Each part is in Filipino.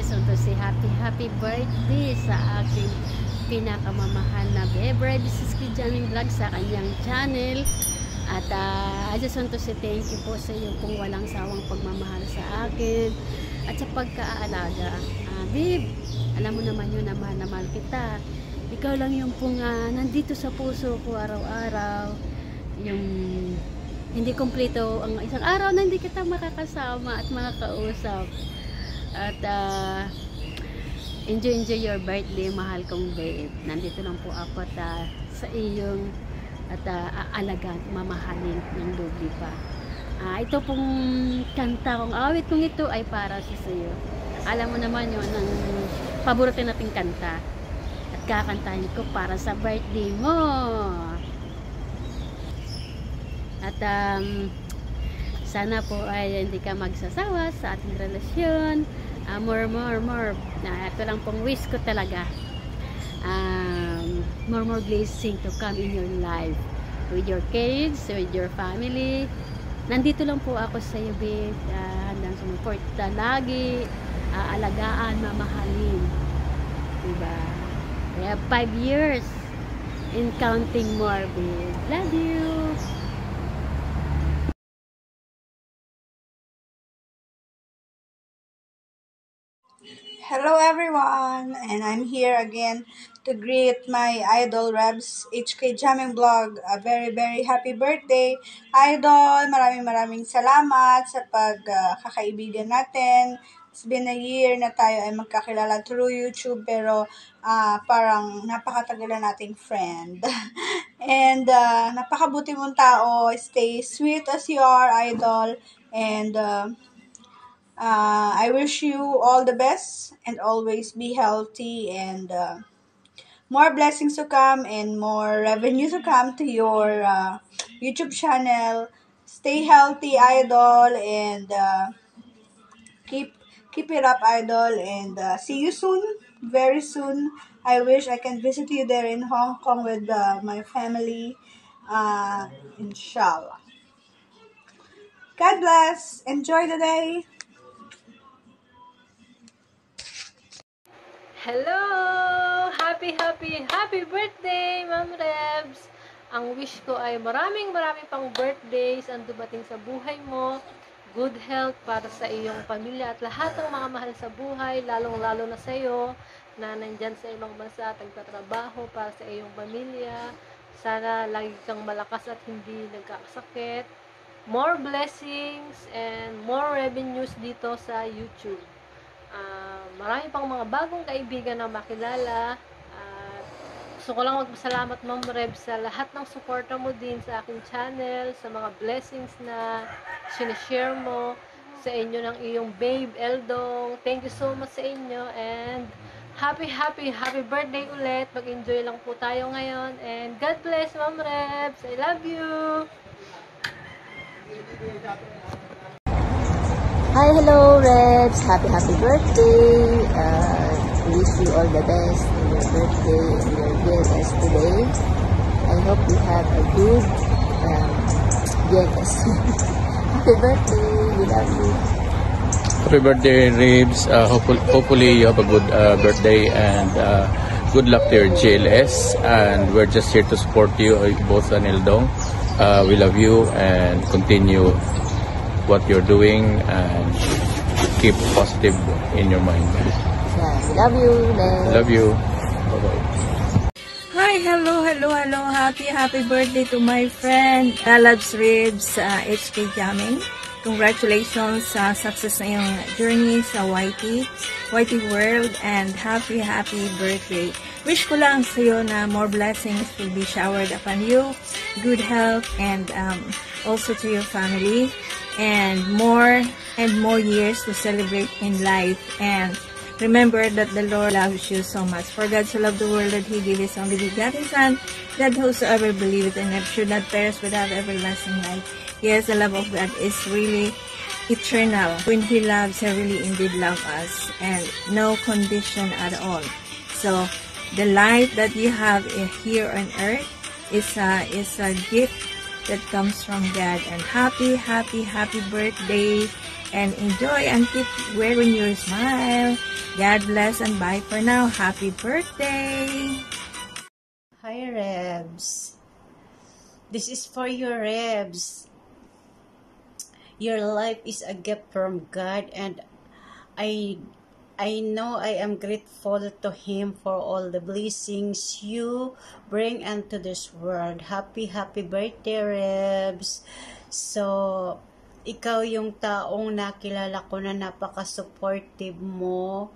just want to say happy birthday sa aking pinakamamahal na bebe. This is Kijamming Vlog sa kanyang channel. At I just want to say thank you po sa iyo pong walang sawang pagmamahal sa akin at sa pagkaalaga. Babe, alam mo naman yun na mahal kita. Ikaw lang yung pong nandito sa puso ko araw-araw. Yung hindi kompleto ang isang araw na hindi kita makakasama at makakausap. At enjoy your birthday, mahal kong babe. Nandito lang po ako at sa iyong at aalagaan, mamahalin ng doble pa. Ito pong kanta kong awit kong ito ay para sa iyo. Alam mo naman yun ang paborito nating kanta at kakantahin ko para sa birthday mo. At sana po ay hindi ka magsasawa sa ating relasyon. More. Ito lang pong wish ko talaga. More blessing to come in your life with your kids, with your family. Nandito lang po ako sa iyo, babe. Handang sumuport lagi, alagaan, mamahalin. Diba? We have 5 years in counting more, babe. Love you. Hello everyone, and I'm here again to greet my idol Rebs HK Jamming Vlog. A very happy birthday, idol. Maraming salamat sa pagkakaibigan natin. It's been a year na tayo ay magkakilala through YouTube, pero parang napakatagal na nating friend. And napakabuti mong tao. Stay sweet as you are, idol. And I wish you all the best and always be healthy, and more blessings to come and more revenue to come to your YouTube channel. Stay healthy, idol, and keep it up, idol, and see you soon, very soon. I wish I can visit you there in Hong Kong with my family, inshallah. God bless. Enjoy the day. Hello! Happy birthday, Ma'am Rebs! Ang wish ko ay maraming pang birthdays ang dumating sa buhay mo. Good health para sa iyong pamilya at lahat ng mga mahal sa buhay, lalong-lalo na sa iyo na nandyan sa ibang bansa at nagtatrabaho para sa iyong pamilya. Sana lagi kang malakas at hindi nagkakasakit. More blessings and more revenues dito sa YouTube. Marami pang mga bagong kaibigan na makilala. Gusto ko lang magpasalamat, Ma'am Reb, sa lahat ng suporta mo din sa aking channel, sa mga blessings na sinishare mo sa inyo ng iyong babe Eldong. Thank you so much sa inyo, and happy birthday ulit. Mag-enjoy lang po tayo ngayon, and God bless, Ma'am Rebs. I love you. Hi, hello, Rebs. Happy birthday. Wish you all the best in your birthday and your GLS today. I hope you have a good GLS. Happy birthday. We love you. Happy birthday, Rebs. Hopefully you have a good birthday, and good luck to your GLS. And we're just here to support you, both on Eldong. We love you, and continue what you're doing, and keep positive in your mind. Yeah, love you. Love you. Bye-bye. Hi, hello. Happy birthday to my friend Lalabs Ribs HK Jamming. Congratulations sa success na yung journey sa YT World, and happy birthday. Wish ko lang sa iyo na more blessings will be showered upon you, good health, and also to your family, and more years to celebrate in life. And remember that the Lord loves you so much. For God so loved the world that He gave His only begotten Son, that whosoever believeth in Him should not perish but have everlasting life. Yes, the love of God is really eternal. When He loves, He really indeed loves us, and no condition at all. So the life that you have here on earth is a gift that comes from God. And happy birthday, and enjoy and keep wearing your smile. God bless and bye for now. Happy birthday! Hi, Rebs. This is for your Rebs. Your life is a gift from God, and I know I am grateful to Him for all the blessings you bring into this world. Happy birthday, Rebs. So, ikaw yung taong nakilala ko na napaka-supportive mo.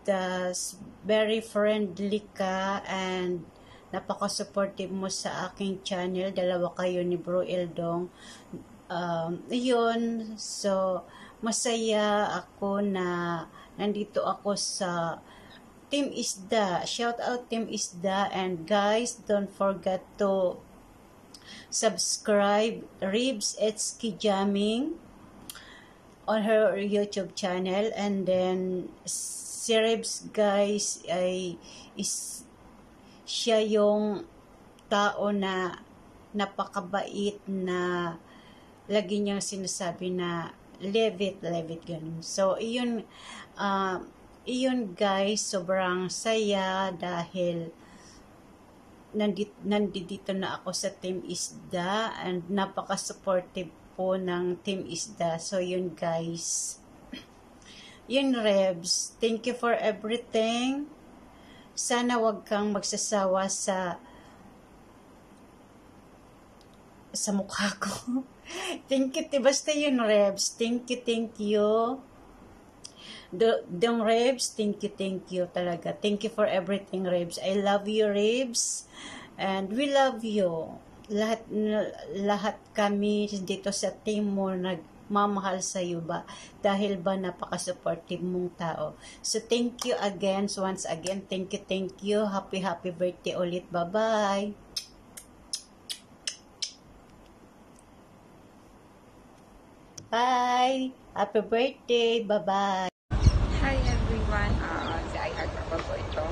Tas, very friendly ka, and napaka-supportive mo sa aking channel. Dalawa kayo ni Bro Eldong. Yun, so masaya ako na nandito ako sa Team Isda. Shout out Team Isda, and guys, don't forget to subscribe Ribs Etski Jamming on her YouTube channel. And then si Ribs, guys, siya yung tao na napakabait, na lagi niyang sinasabi na live it, ganun. So, iyon guys, sobrang saya dahil nandito na ako sa Team Isda, and napaka-supportive po ng Team Isda. So, yun guys. Yun, Rebs. Thank you for everything. Sana wag kang magsasawa sa mukha ko. Thank you, basta yun, Rebs. Thank you. Dong Rebs, thank you talaga. Thank you for everything, Rebs. I love you, Rebs. And we love you. Lahat kami dito sa team mo nagmamahal sa iyo ba, dahil ba napaka-supportive mong tao. So thank you again, so once again, thank you. Happy birthday ulit. Bye-bye. Bye. Happy birthday. Bye-bye. Hi everyone, si iHeart po ito.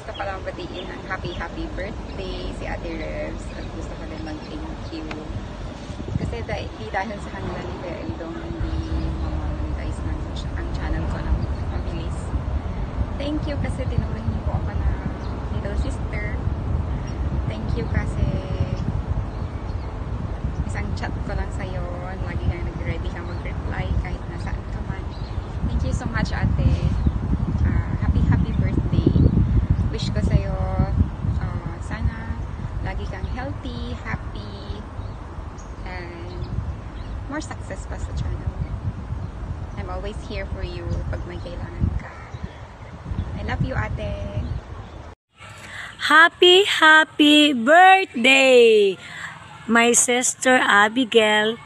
Gusto ko lang batiin ng happy birthday si Ate Rebs, at gusto ko din mag-thank you. Kasi di dahil sa kanila ni Kuya Eldong hindi monetize ang channel ko ng mabilis. Thank you kasi tinuring niyo po ako na little sister. Thank you kasi isang chat ko lang sa'yo, lagi kang nag-ready kang mag-reply kahit nasaan ka man. Thank you so much, Ate. Happy birthday. Wish ko sa'yo sana lagi kang healthy, happy, and more success pa sa channel. I'm always here for you pag may kailangan ka. I love you, Ate. Happy birthday, my sister Abigail.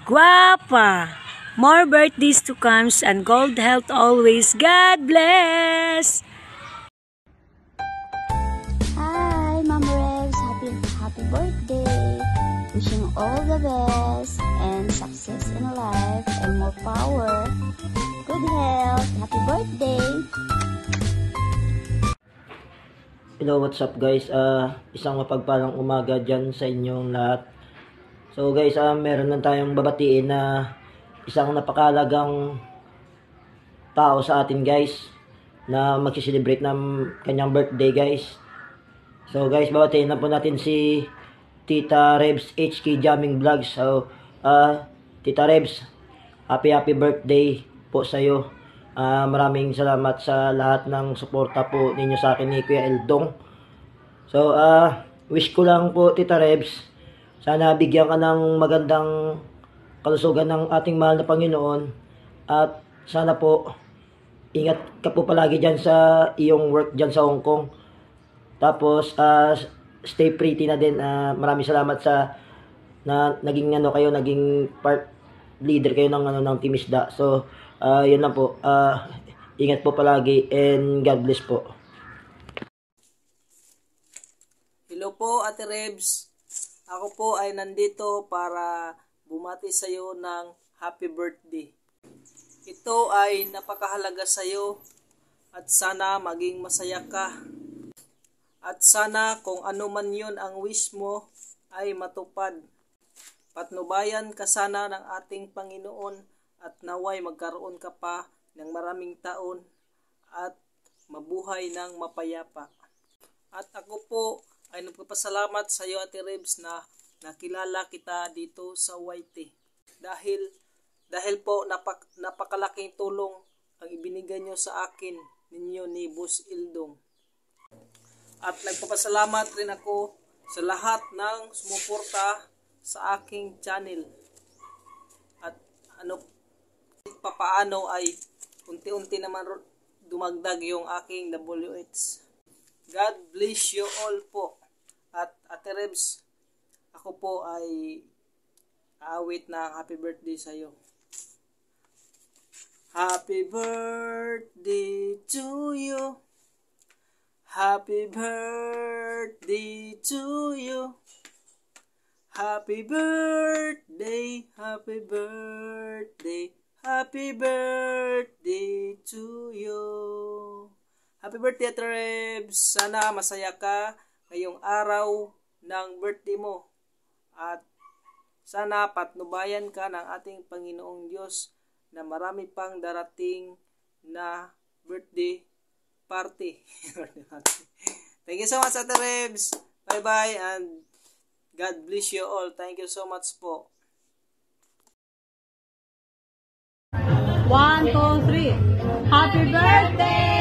Guapa! More birthdays to come and gold health always. God bless! Hi, Mom Rebs. Happy birthday. Wishing all the best and success in life and more power. Good health. Happy birthday. Hello, what's up guys? Isang mapagpalang umaga dyan sa inyong lahat. So guys, meron lang tayong babatiin na isang napakalagang tao sa atin guys, na magsiselebrate ng kanyang birthday guys. So guys, babatiin na po natin si Tita Rebs HK Jamming Vlog. So Tita Rebs, happy birthday po sa iyo. Maraming salamat sa lahat ng suporta po ninyo sa akin ni Kuya Eldong. So, wish ko lang po, Tita Rebs, sana bigyan ka ng magandang kalusugan ng ating mahal na Panginoon. At sana po, ingat ka po palagi dyan sa iyong work dyan sa Hong Kong. Tapos, stay pretty na din. Maraming salamat sa na naging naging part leader kayo ng Team Isda. So, yun lang po. Ingat po palagi and God bless po. Hello po, Ate Rebs. Ako po ay nandito para bumati sa iyo ng happy birthday. Ito ay napakahalaga sa iyo at sana maging masaya ka. At sana kung ano man yun ang wish mo ay matupad. Patnubayan ka sana ng ating Panginoon at naway magkaroon ka pa ng maraming taon at mabuhay ng mapayapa. At ako po ay nagpapasalamat sa iyo, Ate Rebs, na nakilala kita dito sa YT. Dahil po napakalaking tulong ang ibinigay nyo sa akin ninyo ni Boss Ildong. At nagpapasalamat rin ako sa lahat ng sumuporta sa aking channel. At papaano ay unti-unti naman dumagdag yung aking WH. God bless you all po. At Ate Rebs, ako po ay aawit na happy birthday sa iyo. Happy birthday to you. Happy birthday to you. Happy birthday, happy birthday, happy birthday to you. Happy birthday, Ate Rebs. Sana masaya ka ngayong araw ng birthday mo. At sana patnubayan ka ng ating Panginoong Diyos na marami pang darating na birthday party. Thank you so much, Ate Rebs. Bye-bye and God bless you all. Thank you so much po. 1, 2, 3. Happy birthday!